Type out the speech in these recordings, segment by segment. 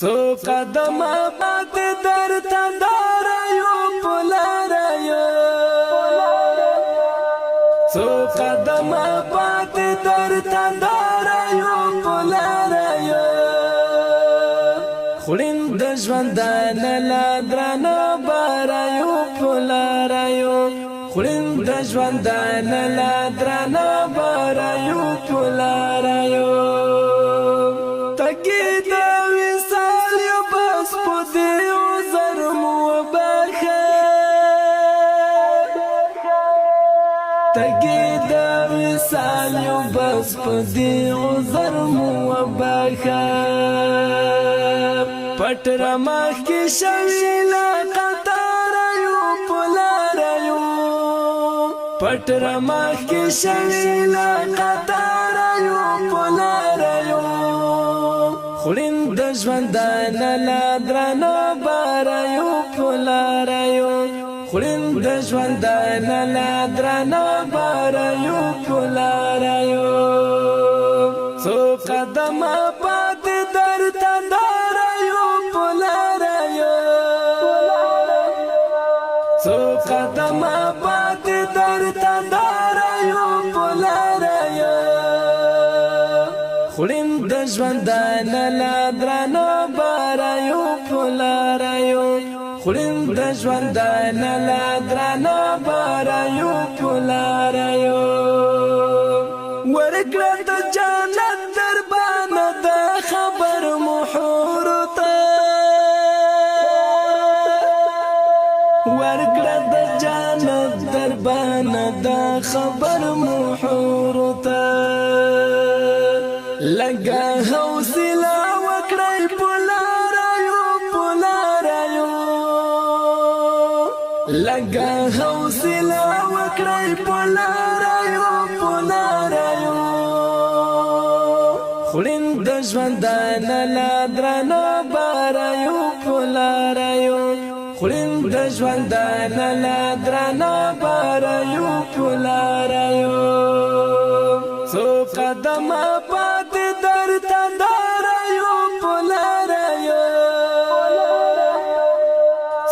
څو قدمه پاتې درته داریو پلاریو څو قدمه پاتې درته داریو پلاریو خورین د ژوندانه لا درانه باریو پلاریو خورین د ژوندانه لا درانه باریو پلاریو تګي د وصال یو بس په دې عذر مو وبخه تګي د وصال یو بس په دې عذر مو وبخه پټ رمخ کې شوي لا قطار یو پلار یو پټ رمخ کې شوي لا قطار یو پلار یو خورین د ژوندانه لا درانه باریو پلاریو خورین د ژوندانه لا درانه باریو پلاریو څو قدمه پاتې درته داریو پلاریو څو قدمه پاتې درته داریو پلاریو خورین د ژوندانه لا درانه باریو پلاریو خورین د ژوندانه لا درانه باریو پلاریو ورکړه د جنت دربانه د خبر محور ته ورکړه د جنت دربانه د خبر محور ته لگا حوصله وکړی پلاریو پلاریو لگا حوصله وکړی پلاریو پلاریو خورین د ژوندانه لا درانه باریو پلاریو خورین د ژوندانه لا درانه باریو پلاریو څو قدمه پاتې درته داریو پلاریو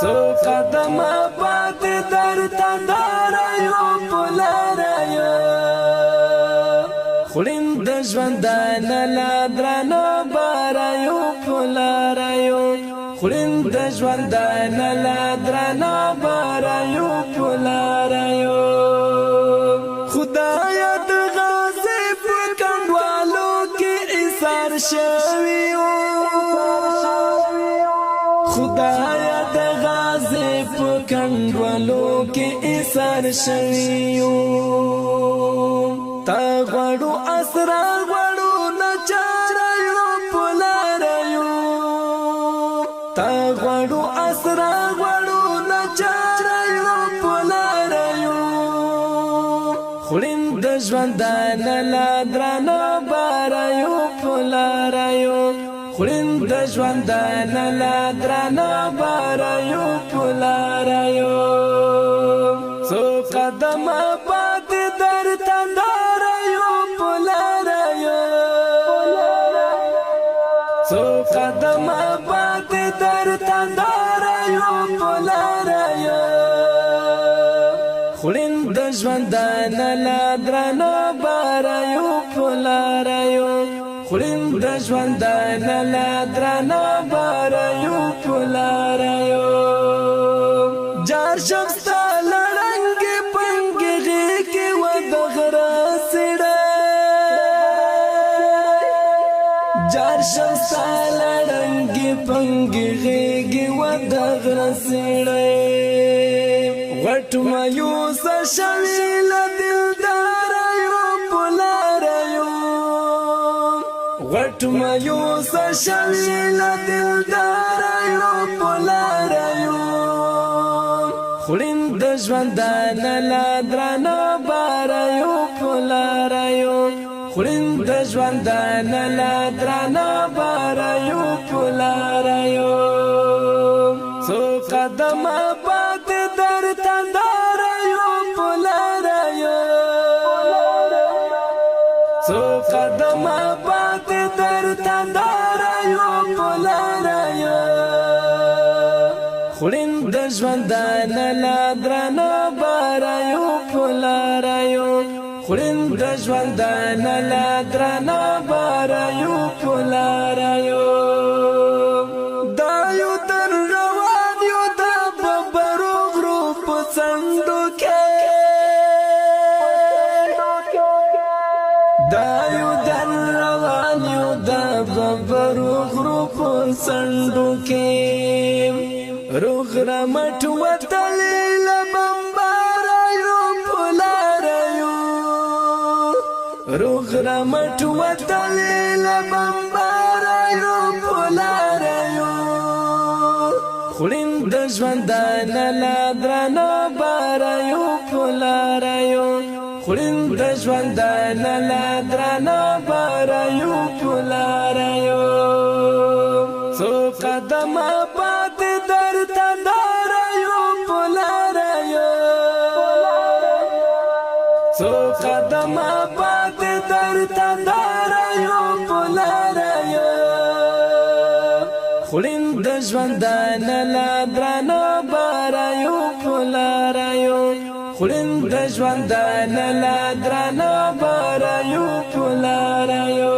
څو قدمه پاتې درته داریو پلاریو خورین د ژوندانه لا درانه باریو پلاریو خورین د ژوندانه لا درانه باریو پلاریو خدایا د غازی په کندوالو کې ایثار شویو خدایا د غازی په کندوالو کې ایثار شویو تا غړو اسرا غړو نچاریو پلاریو تا غړو اسرا غړو نچاریو پلاریو خورین د ژوندانه لا درانه باریو پلاریو خورین د ژوندانه لا درانه باریو پلاریو څو قدمه پاتې درته داریو پلاریو څو قدمه پاتې درته داریو پلاریو خورین د ژوندانه لا درانه باریو پلاریو خورین د ژوندانه لا درانه باریو پلاریو جار شمستا لړنګې پنګې غېږې و د غره سړی جار شمستا لړنګې پنګې غېږې و د غره سړی غټ مایوس شوی له دلداریو پلاریو غټ مایوس شوی له دلداریو پلاریو خورین د ژوندانه لا درانه باریو پلاریو خورین د ژوندانه لا درانه باریو پلاریو څو قدمه پاتې درته داریو پلاریو څو قدمه پاتې درته داریو پلاریو خورین د ژوندان لا درنه بارایو پلارایو خورین د ژوندان لا درنه بارایو پلارایو دا یو در روان یو د ببرو غرو په څنډو کې دا یو در روان یو د ببرو غرو په څنډو کې روغ رمټ وتلی لبمبارایو پلارایو روغ رمټ وتلی لبمبارایو پلارایو خورین د ژوندان لا درنه بارایو پلارایو خورین د ژوندان لا درنه بارایو پلارایو څو قدمه پاتې درته دارایو پلارایو څو قدمه پاتې درته دارایو پلارایو خورین د ژوندان لا درنه بارایو پلارایو خورین د ژوندان لا درنه بارایو پلارایو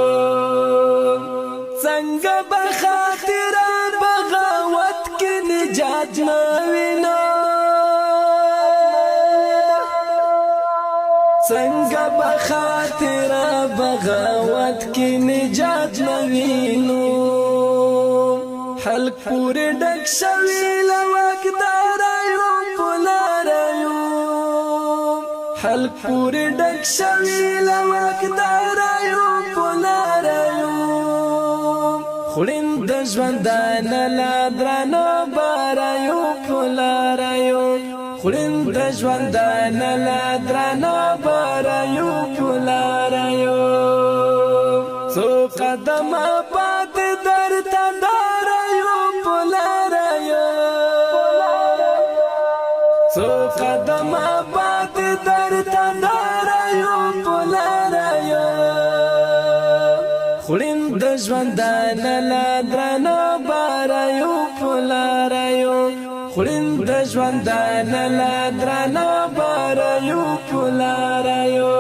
څنګه به خاطره بغاوت کې نجات نه وینو څنګه به خاطره بغاوت کې نجات نه وینو حلق پورې ډک شوي له واکدارایو پلارایو حلق پورې ډک شوي له واکدارایو پلارایو خورین د ژوندان لا درنه بارایو پلارایو خورین د ژوندان لا درنه بارایو پلارایو څو قدمه پاتې درته دارایو پلارایو څو قدمه پاتې درته دارایو پلارایو خورین د ژوندان لا درنه بارایو پلارایو خورین د ژوندان لا درنه بارایو پلارایو